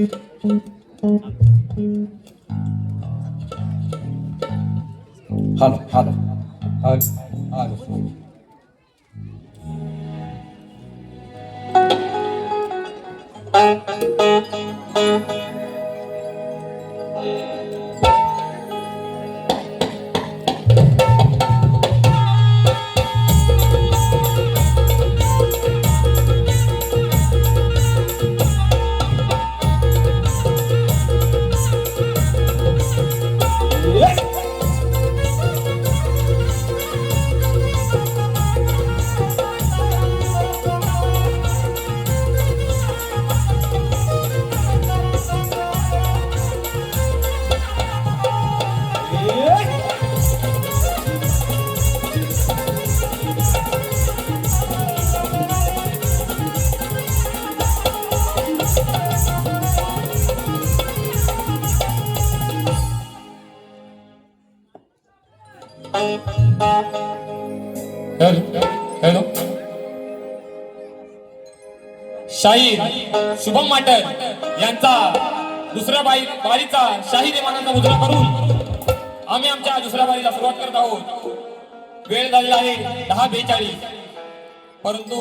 Hello hello hello hello. Hello hello. शाहीर Shubham martyr यांचा दुसऱ्या बारीचा शाही देवानाचा मुद्रा करून आम्ही आमच्या दुसऱ्या बारीला सुरुवात करत आहोत. वेळ झालेला आहे 10:42, परंतु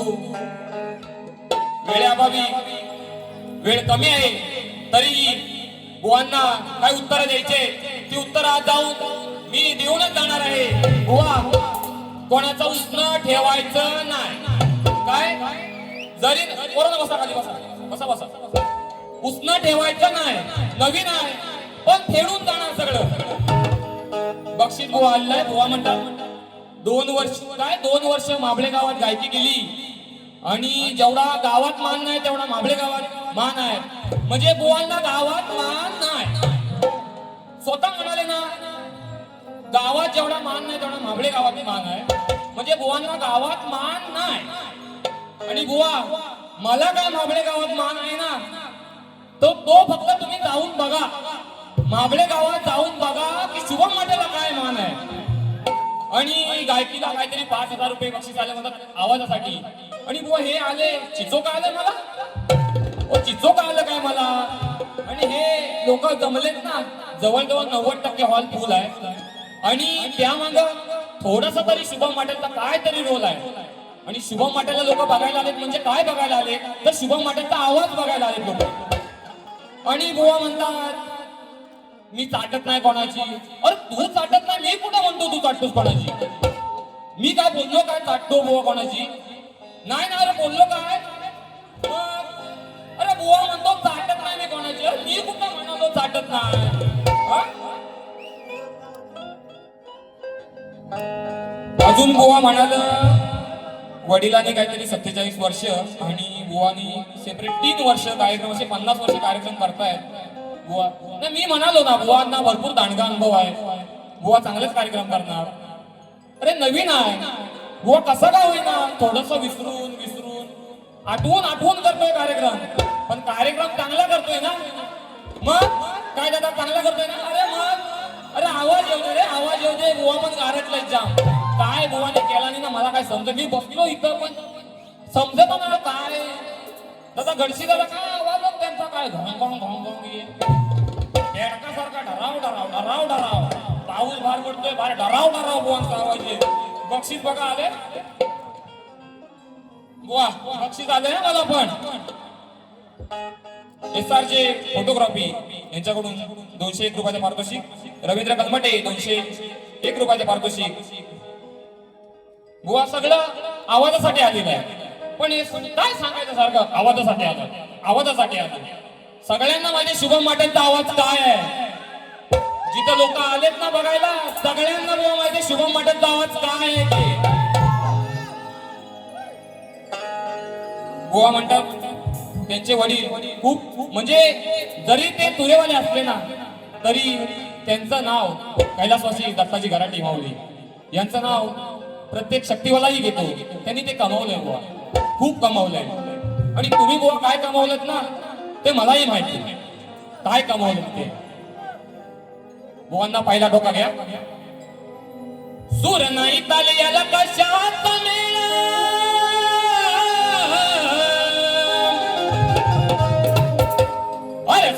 वेळेअभावी वेळ कमी आहे, तरीही बुवांना काय उत्तर द्यायचे ती उत्तर आज जाऊन मी देऊनच जाणार आहे. बुवा, कोणाचं उष्ण ठेवायचं नाही. काय जरी कोरोना बसा खाली बसा बसा बसा. उष्ण ठेवायचं नाही, नवीन आहे पण फेडून जाणार सगळं. बक्षीस बुवा आलाय. बुवा म्हणतात 2 वर्ष माबळे गावात गायकी केली आणि जेवढा गावात मान नाही तेवढा माबळे गावात मान आहे. म्हणजे बुवांना गावात मान नाही. स्वतः म्हणाले ना, गावात जेवढा मान नाही तेवढा माबळे गावात मान आहे. म्हणजे बुवांना गावात मान नाही. आणि बुवा, मला काय माबळे गावात मान आहे ना, तो फक्त तुम्ही जाऊन बघा. माबळे गावात जाऊन बघा की शुभम माटेला काय मान आहे. आणि गायकीला काहीतरी 5,000 रुपये बक्षीस आले म्हणतात आवाजासाठी. आणि बुवा हे आले, चिचोका आले मला. ओ चिचोका आलं काय मला. आणि हे लोक जमलेत ना, जवळजवळ 90% हॉल फुल आहे. आणि त्यामाग थोडासा तरी शुभम माटेलचा काय तरी रोल आहे. आणि शुभम माटेलला लोक बघायला आलेत म्हणजे काय बघायला आले तर शुभम माटेलचा आवाज बघायला आलेत लोक. आणि बुवा म्हणतात मी चाटत नाही कोणाची. अरे तू चाटत नाही, मी कुठं म्हणतो तू चाटतोस कोणाची. मी काय बोललो काय चाटतो बुवा कोणाची. नाही ना, अरे बोललो काय. अरे बुवा म्हणतो चाटत नाही मी कोणाची. मी कुठं म्हणालो चाटत नाही. अजून बुवा म्हणाल वडिलांनी काहीतरी 47 वर्ष आणि बुवानी सेपरेट 3 वर्ष कार्यक्रम, असे 50 वर्ष कार्यक्रम करतायत बुवा. नाही मी म्हणालो ना, बुवांना भरपूर दांडगा अनुभव आहे. बुवा चांगलेच कार्यक्रम करणार. अरे नवीन आहे बुवा, कसा का होईना थोडस विसरून आठवून करतोय कार्यक्रम. पण कार्यक्रम चांगला करतोय ना. मग काय दादा चांगला करतोय ना. अरे आवाज येऊ दे रे, आवाज येऊ दे. बुवा पण गारटलाय जाम. काय बुवाने केला नाही ना मला काय समजत. मी बसलो इथं पण समजत मला काय. दादा गडशी दादा काय आवाज त्यांचा काय घोंग घोंग घोंग घोंग सारखा डराव. पाऊस बाहेर पडतोय, बाहेर डराव बुवांचा आवाज आहे. बक्षीस बघा आले बुवा, बक्षीस आले ना मला पण. SRJ फोटोग्राफी यांच्याकडून 201 रुपयाचे पारितोषिक. रवींद्र कलमटे 201 रुपयाचे पारितोषिक. बुवा सगळं आवाजासाठी आलेलं आहे. पण हे काय सांगायचं सारखं आवाजासाठी आलं. सगळ्यांना माहिती शुभम माटेलचा आवाज काय आहे. जिथं लोक आलेत ना बघायला, सगळ्यांना बुवा माहिती शुभम माटेलचा आवाज काय आहे. बुवा म्हणतात त्यांचे वडील खूप म्हणजे जरी ते तुरेवाले असले ना तरी त्यांचं नाव कैलासवासी दत्ताजी गराटे माऊली यांचं नाव प्रत्येक शक्तीवालाही घेतो. त्यांनी ते कमावलंय बुवा, खूप कमावलंय. आणि तुम्ही बुवा काय कमावलं ना ते मलाही माहिती काय कमावलं ते. बुवांना पहिला डोका घ्या. सूर नाही ताले याला कशात अरे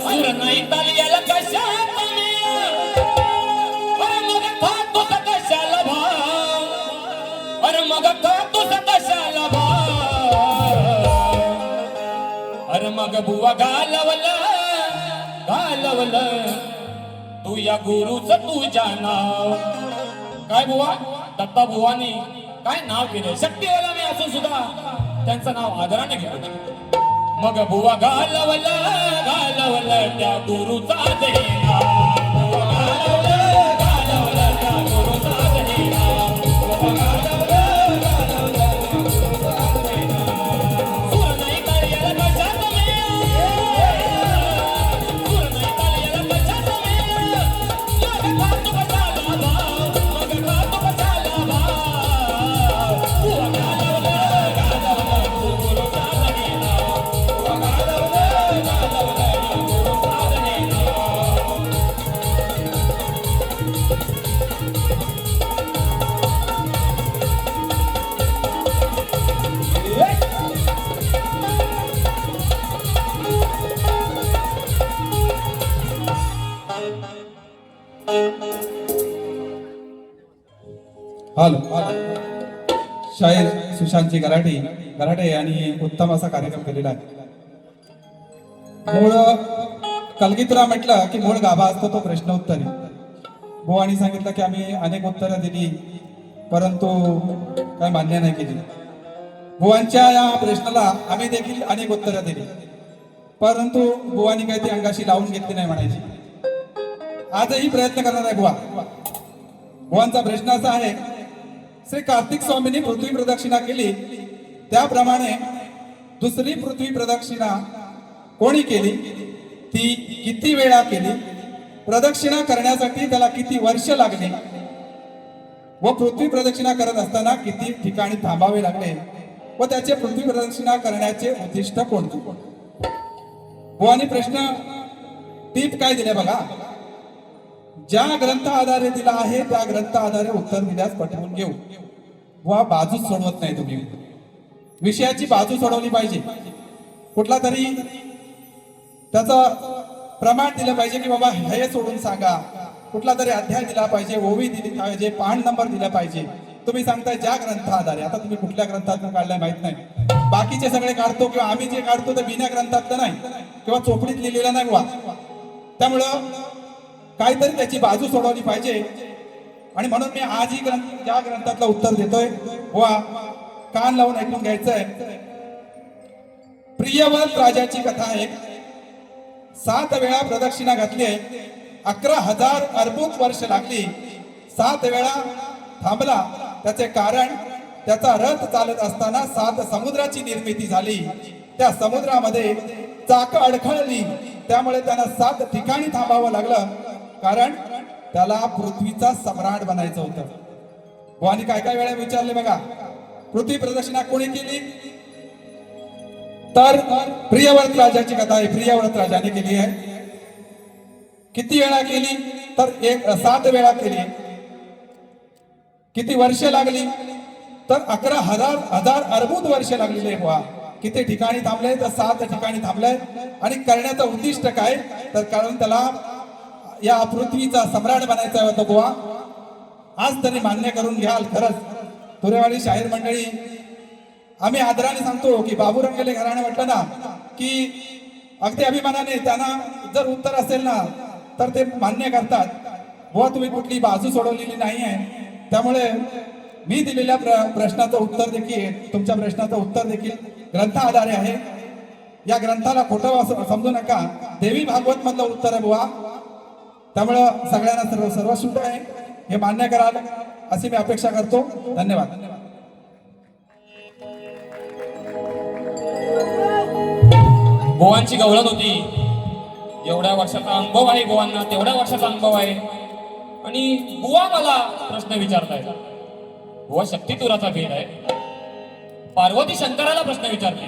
बुवा घालवलं तू या गुरुच तुझ्या नाव. काय बुवा दत्ता बुवानी काय नाव केलं, शक्तीवाला मी असून सुद्धा त्यांचं नाव आदराने घेतो. मग बुवा घालवलं त्या गुरुचा देणा. घालवलं त्या गुरुचा देणा. सूर नाही कार्याला कशात सूर नाही कार्याला कशात मग खातो कशाला भाव, मग खातो कशाला भाव. बुवा घालवलं गुरुचा देणा. बुवा घालवलं गुरुचा देणा. हॅलो शाहीर सुशांतजी गराटे यांनी उत्तम असा कार्यक्रम केलेला आहे. मूळ कलगीतुरा म्हटलं की मूळ गाभा असतो तो प्रश्न उत्तरी. बुवानी सांगितलं की आम्ही अनेक उत्तरं दिली परंतु काय मान्य नाही केली. बुवांच्या या प्रश्नाला आम्ही देखील अनेक उत्तरं दिली परंतु बुवानी काही ती अंगाशी लावून घेतली नाही म्हणायची. आजही प्रयत्न करणार आहे बुवा. बुवांचा प्रश्न असा आहे, श्री कार्तिक स्वामींनी पृथ्वी प्रदक्षिणा केली त्याप्रमाणे दुसरी पृथ्वी प्रदक्षिणा कोणी केली, ती किती वेळा केली, प्रदक्षिणा करण्यासाठी त्याला किती वर्ष लागली व पृथ्वी प्रदक्षिणा करत असताना किती ठिकाणी थांबावे लागले व त्याचे पृथ्वी प्रदक्षिणा करण्याचे उद्दिष्ट कोणते. बुवानी प्रश्न टीप काय दिले बघा. ज्या ग्रंथ आधारे दिला आहे त्या ग्रंथ आधारे उत्तर दिल्यास पटवून घेऊ. बुवा बाजूच सोडवत नाही तुम्ही. विषयाची बाजू सोडवली पाहिजे. कुठला तरी त्याचं प्रमाण दिलं पाहिजे की बाबा हे सोडून सांगा. कुठला तरी अध्याय दिला पाहिजे, ओवी दिली पाहिजे, पान नंबर दिला पाहिजे. तुम्ही सांगताय ज्या ग्रंथ आधारे. आता तुम्ही कुठल्या ग्रंथातून काढलाय माहित नाही. बाकीचे सगळे काढतो किंवा आम्ही जे काढतो ते बिना ग्रंथातलं नाही किंवा चोपडीत लिहिलेलं नाही बुवा. त्यामुळं काहीतरी त्याची बाजू सोडवली पाहिजे आणि म्हणून मी आजही ज्या ग्रंथातलं उत्तर देतोय वा कान लावून ऐकून घ्यायचंय. प्रियव्रत राजाची कथा आहे. 7 वेळा प्रदक्षिणा घातली, 11,000 अर्बुद वर्ष लागली. 7 वेळा थांबला. त्याचे कारण त्याचा रथ चालत असताना 7 समुद्राची निर्मिती झाली. त्या समुद्रामध्ये चाक अडखळली त्यामुळे त्यांना 7 ठिकाणी थांबावं लागलं कारण त्याला पृथ्वीचा सम्राट बनायचं होतं. बुवानी काय काय वेळा विचारले बघा. पृथ्वी प्रदक्षिणा कोणी केली तर प्रियव्रत राजाची कथा आहे. प्रियव्रत राजाने केली आहे. किती वेळा केली तर 7 वेळा केली. किती वर्ष लागली तर 11,000 अर्बुद वर्ष लागलेली बुवा. किती ठिकाणी थांबले तर 7 ठिकाणी थांबले. आणि करण्याचं उद्दिष्ट काय तर कारण त्याला या पृथ्वीचा सम्राट बनायचा होता बुवा. आज तरी मान्य करून घ्याल. खरंच तुरेवाडी शाहीर मंडळी आम्ही आदराने सांगतो की बाबू रंगले घराणे म्हटलं ना की अगदी अभिमानाने त्यांना जर उत्तर असेल ना तर ते मान्य करतात. बुवा तुम्ही कुठली बाजू सोडवलेली नाही आहे. त्यामुळे मी दिलेल्या प्रश्नाचं उत्तर देखील तुमच्या प्रश्नाचं उत्तर देखील ग्रंथ आधारे आहे. या ग्रंथाला खोटं समजू नका. देवी भागवत मधलं उत्तर आहे बुवा. त्यामुळं सगळ्यांना सर्व सूट आहे हे मान्य कराल अशी मी अपेक्षा करतो. धन्यवाद. बुवांची गवळण होती. एवढ्या वर्षाचा अनुभव आहे बुवांना, तेवढ्या वर्षाचा अनुभव आहे. आणि बुवा मला प्रश्न विचारताय. बुवा शक्तितुराचा भेद आहे. पार्वती शंकराला प्रश्न विचारते,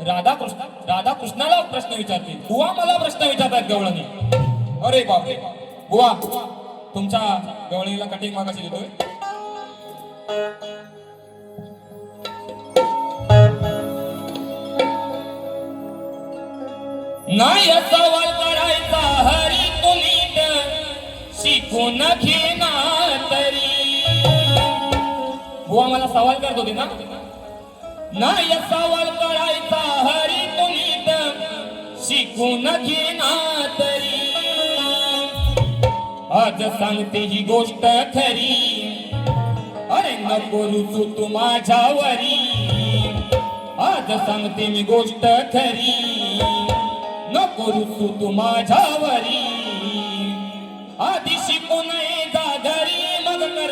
राधा कृष्णाला प्रश्न विचारते. बुवा मला प्रश्न विचारतात गवळणी. अरे बापरे. बुवा तुमच्या गवळणीला कटिंग मागाशी देतोय. नाही सवाल करायचा हरी तुम्ही शिकून घेणार तरी. बुवा मला सवाल करत होते ना. नाही सवाल करायचा हरी तुम्ही शिकून घेना तरी आज सांगते ही गोष्ट खरी अरे नको रुचू तू माझ्यावरी आज सांगते मी गोष्ट खरी नको रुचू तू माझ्यावरी आधी शिकू नये जा घरी मग कर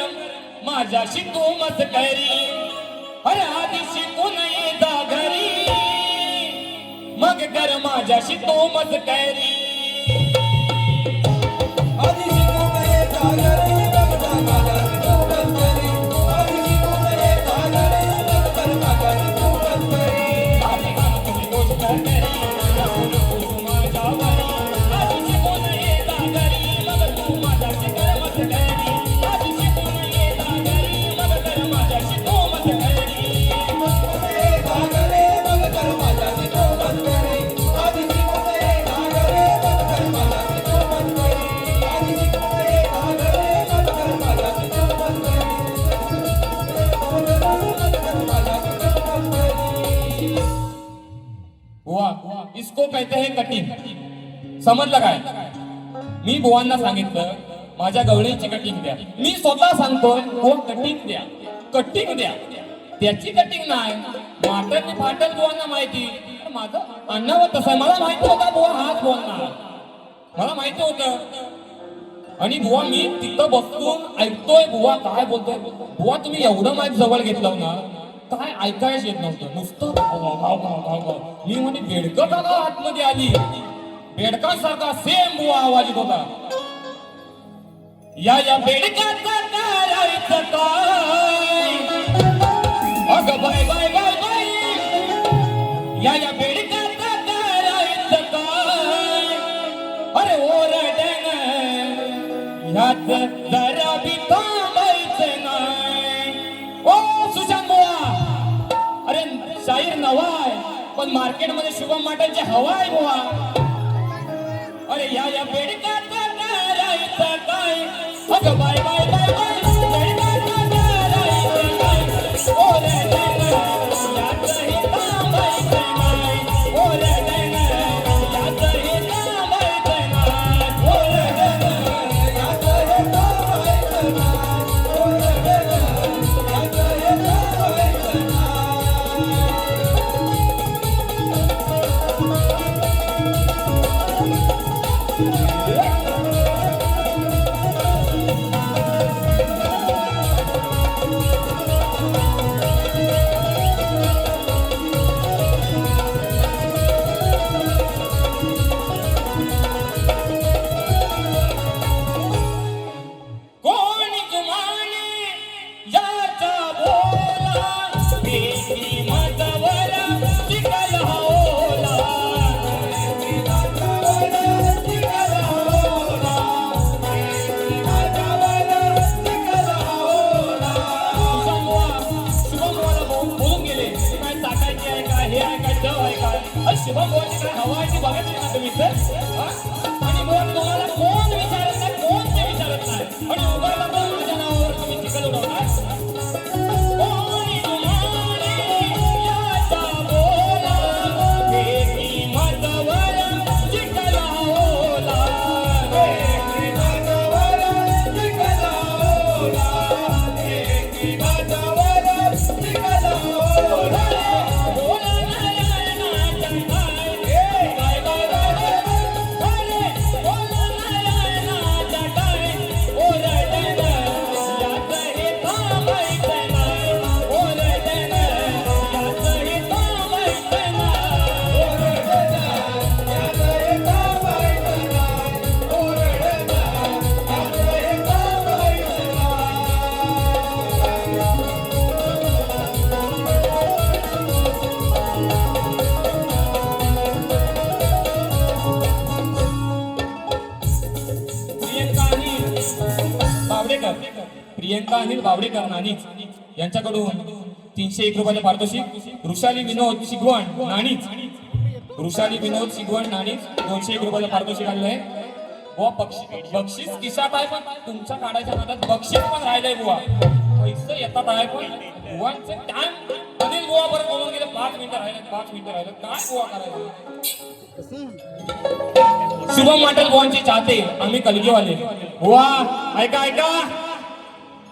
माझ्याशी तू मस्करी अरे आधी शिकू नये जा घरी मग कर माझ्याशी तू मस्करी आधी शिकू नये जागरी मग कर माझ्याशी तू मस्करी आधी शिकू नये जागरी मग कर माझ्याशी तू मस्करी आधी सांगतो मी गोष्ट खरी नको रुचू तू माझ्यावरी आधी शिकू नये जा घरी मग तू माझ्याशी कर मस्करी आधी शिकू नये जा घरी मग कर माझ्याशी तू मस्करी जागरे मग कर माझ्याशी तू मस्करी आधी शिकू नये जागरे मग कर माझ्याशी तू मस्करी आधी शिकू नये जागरे मग कर माझ्याशी तू मस्करी बुवा इसको कहते हैं कटिंग समजलं काय मी बुवांना सांगितलं माझ्या गवळीची कटिंग द्या मी स्वतः सांगतोय बुवा कटिंग द्या कटिंग द्या त्याची कटिंग नाही माटरनी फाटल बुवांना माहिती पण माझं अण्णावर तसं आहे मला माहिती होता बुवा हाच बोलणार मला माहिती होतं आणि बुवा मी तिथं बसून ऐकतोय बुवा काय बोलतोय बुवा तुम्ही एवढं माईक जवळ घेतलं ना काय ऐकायच येत नव्हतं नुसतं भाव मी म्हणे बेडकं का आतमध्ये आली बेडकासारखा सेम बुवा आवाज येत होता या बेडकाचा करायचं काय अगं बाय बाय बाय बाय या बेडकाचा करायचं काय अरे ओरडण ह्यात जरा बी थांबायचं नाही ओ सुशांत बुवा अरे शाहीर नवा आहे पण मार्केटमध्ये शुभम माटांची हवा आहे बुवा अरे या बेडकाचा करायचं काय अगं बाय बाय बाय बाय बेडकाचा करायचं काय ओरडण यातही थांबायचं नाही ओरडण यातही थांबायचं नाही ओरडण यातही थांबायचं नाही ओरडण यातही थांबायचं कोणी जुमाने याचा बोला बेटी मजवर चिकल होला बेटी मजवर चिकल होला बेटी मजवर चिकल होला शुभमवाला बोलून गेले काय टाकायची आहे का हे आहे काय डव आहे का शुभमवाची काय हवा आहे ती बघायची ना तुम्ही आणि मग तुम्हाला कोण विचारत नाही कोण ते विचारत नाही आणि उगाच आपण माझ्या नावावर तुम्ही चिकल उडवणार कोणी तुम्हारे याचा बोला बेटी मजवर चिकल होला बेटी मजवर चिकल होला बेटी मजवर चिकल होला बोला नाही ना काय काय बोला नाही ना काय ओरडण यातही थांबायचं नाही ओरडण यातही थांबायचं नाही ओरडण यातही थांबायचं नाही ओरडण यातही थांबायचं प्रियंका अनिल बावडेकर नाणीच यांच्याकडून 301 रुपयाचे पारितोषिक वृषाली विनोद शिगवण नाणीच वृषाली विनोद शिगवण नाणीच 201 रुपयाचे पारितोषिक आलेलं आहे बुवा बक्षीस खिशात आहे पण तुमच्या काढायच्या नादात बक्षीस पण राहिलंय बुवा पैसे येतात आहे पण बुवांचे टाइम अनिल बुवा बरं बोलून गेले 5 मिनिटं राहिले 5 मिनिटं राहिले काय बुवा करायचं शुभम माटल बुवांचे चाहते आम्ही कलगीवाले. वा ऐका ऐका,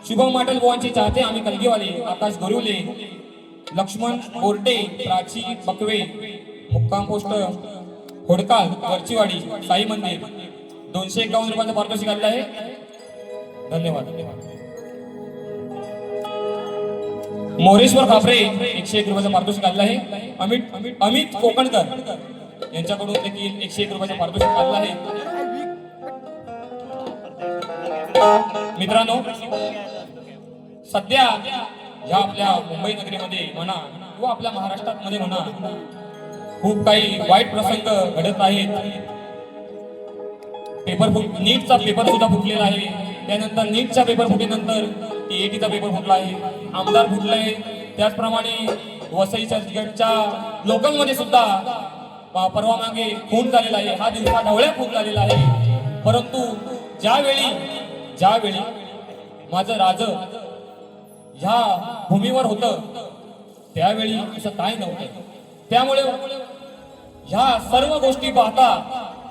शुभम माटल बुवांचे चाहते आम्ही कलगीवाले. आकाश गोरिवले, लक्ष्मण बोर्टे, प्राची बकवे, मुक्काम पोस्ट होडकाल, वरचीवाडी, साई मंदिर 251 रुपयाचं पारितोषिक आलेलं आहे. धन्यवाद. मोरेश्वर खापरे 101 रुपयाचं पारितोषिक आलेलं आहे. अमित कोकणकर यांच्याकडून देखील 101 रुपयाचं पारितोषिक आलेलं आहे. मित्रांनो, सध्या ह्या आपल्या मुंबई नगरीमध्ये म्हणा किंवा आपल्या महाराष्ट्रात मध्ये म्हणा खूप काही वाईट प्रसंग घडत आहेत. नीटचा पेपर सुद्धा फुटलेला आहे. त्यानंतर नीटच्या पेपर फुटीनंतर टीएटीचा पेपर फुटला आहे, आमदार फुटले. त्याचप्रमाणे वसईच्या तिकडच्या लोकलमध्ये सुद्धा परवा मागे खून झालेला आहे. हा दिवसा ढवळ्या खून झालेला आहे. परंतु ज्यावेळी माझं राज ह्या भूमीवर होतं त्यावेळी असं काय नव्हतं. त्यामुळे ह्या सर्व गोष्टी पाहता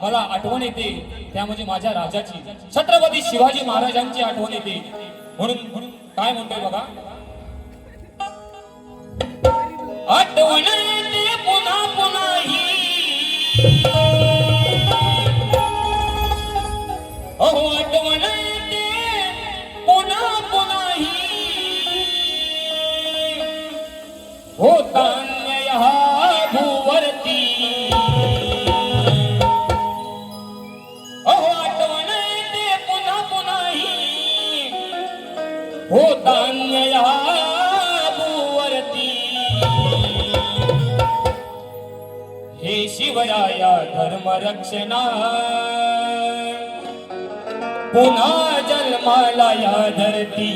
मला आठवण येते, त्या म्हणजे माझ्या राजाची, छत्रपती शिवाजी महाराजांची आठवण येते. म्हणून काय म्हणतोय बघा, आठवण येते पुन्हा पुन्हा ही, अहो आठवण येते पुन्हा पुन्हा ही, होता अन्याय हा भूवरती, अहो आठवण येते पुन्हा पुन्हा ही, होता अन्याय हा भूवरती, हे शिवराया धर्मरक्षणा पुन्हा जन्माला या धरती,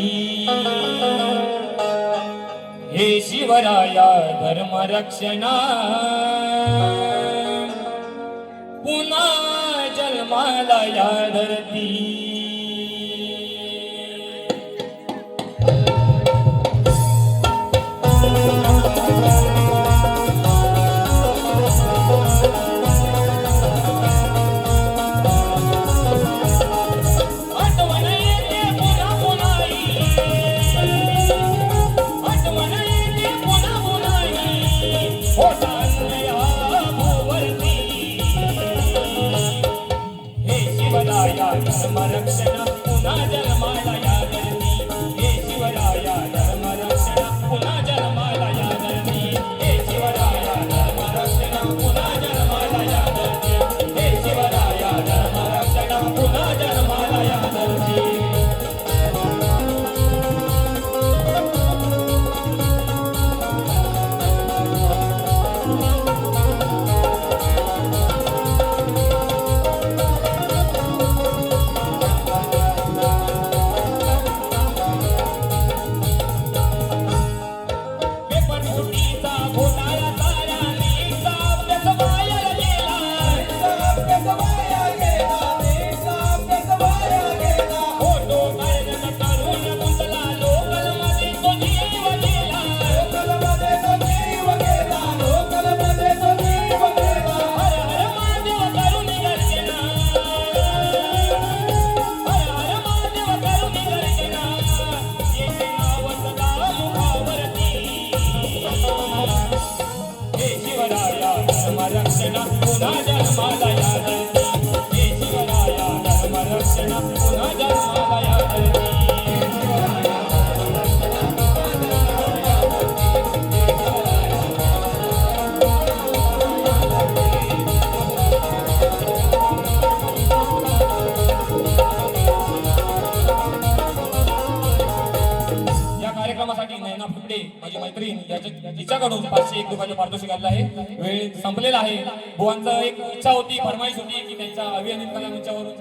हे शिवराया धर्मरक्षणा पुन्हा जन्माला या धरती. धर्मरक्षण पुन्हा जन्माला या धरती, हे शिवराया धर्मरक्षण पुन्हा जन्माला या धरती, हे शिवराया धर्मरक्षण पुन्हा जन्माला या धरती, हे शिवराया धर्मरक्षण पुन्हा जन्माला या धरती. माझी मैत्रीण तिच्याकडून 501 रुपयाचे पारितोषिक आलेलं आहे. वेळ संपलेला आहे. बुवांचा एक इच्छा होती, फरमाईश होती की त्यांच्या अभियानित कला मंचावरून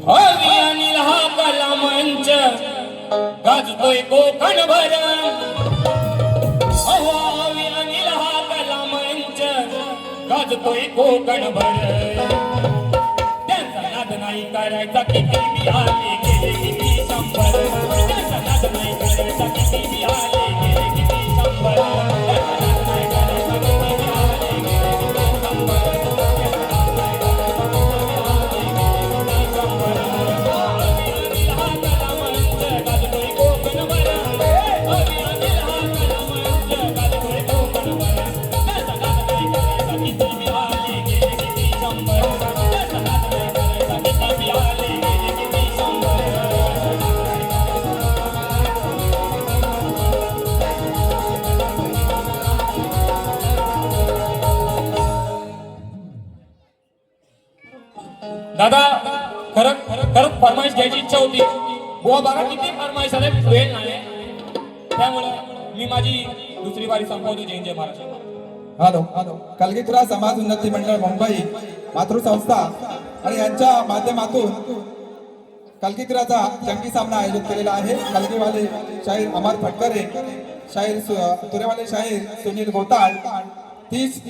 अभियानिल हा कला मंच गाजतोय कोकणभर, गाजतोय कोकणभर, त्यांचा नाद नाही करायचा किती मी आले गेले, फरमाईश घ्यायची इच्छा होती. बुवा बघा किती फरमाईश आले, वेळ नाही. त्यामुळं मी माझी दुसरी बारी संपवतो. जय जय महाराष्ट्र. हॅलो. कलगीतुरा समाज उन्नती मंडळ मुंबई मातृसंस्था आणि यांच्या माध्यमातून कलगीतुराचा जंगी सामना आयोजित केलेला आहे. कलगीवाले शाहीर अमर फटकरे, तुरेवाले शाहीर सुनील गोताळ. 30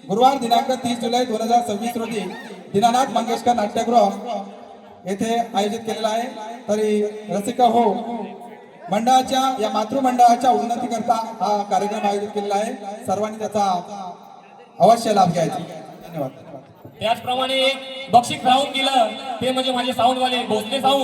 गुरुवार दिनांक 30 जुलै 2026 रोजी दीनानाथ मंगेशकर नाट्यगृह येथे आयोजित केलेला आहे. तरी रसिक हो, मंडळाच्या या मातृमंडळाच्या उन्नतीकरता हा कार्यक्रम आयोजित केलेला आहे. सर्वांनी त्याचा अवश्य लाभ घ्यायचा. धन्यवाद. त्याचप्रमाणे एक बक्षीस राहून गेलं ते म्हणजे माझे साऊंडवाले भोसले साऊंड.